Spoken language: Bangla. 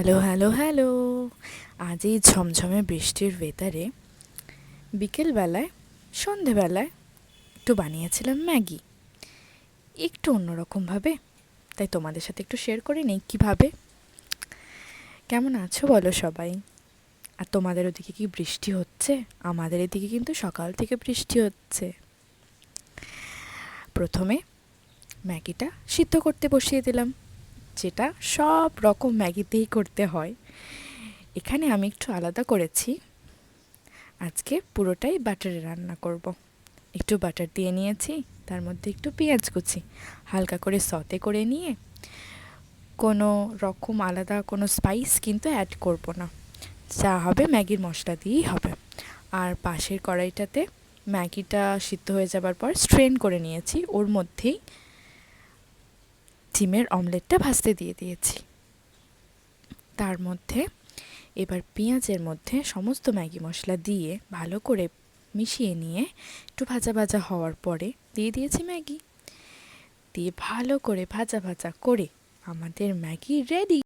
Hello hello hello. আজ এই ঝমঝমে বৃষ্টির ওয়েদারে বিকেলবেলায় সন্ধেবেলায় একটু বানিয়েছিলাম ম্যাগি, একটু অন্যরকমভাবে। তাই তোমাদের সাথে একটু শেয়ার করে নেই কীভাবে। কেমন আছো বলো সবাই? আর তোমাদের ওদিকে কি বৃষ্টি হচ্ছে? আমাদের এদিকে কিন্তু সকাল থেকে বৃষ্টি হচ্ছে। প্রথমে ম্যাগিটা সিদ্ধ করতে বসিয়ে দিলাম, যেটা সব রকম ম্যাগিতেই করতে হয়। এখানে আমি একটু আলাদা করেছি, আজকে পুরোটাই বাটারে রান্না করব। একটু বাটার দিয়ে নিয়েছি, তার মধ্যে একটু পেঁয়াজ কুচি হালকা করে সতে করে নিয়ে, কোনো রকম আলাদা কোনো স্পাইস কিন্তু অ্যাড করব না, যা হবে ম্যাগির মশলা দিয়েই হবে। আর পাশের কড়াইটাতে ম্যাগিটা সিদ্ধ হয়ে যাবার পর স্ট্রেন করে নিয়েছি, ওর মধ্যেই ডিমের অমলেটটা ভাজতে দিয়ে দিয়েছি। তার মধ্যে এবার পেঁয়াজের মধ্যে সমস্ত ম্যাগি মশলা দিয়ে ভালো করে মিশিয়ে নিয়ে একটু ভাজা ভাজা হওয়ার পরে দিয়ে দিয়েছি ম্যাগি, দিয়ে ভালো করে ভাজা ভাজা করে আমাদের ম্যাগি রেডি।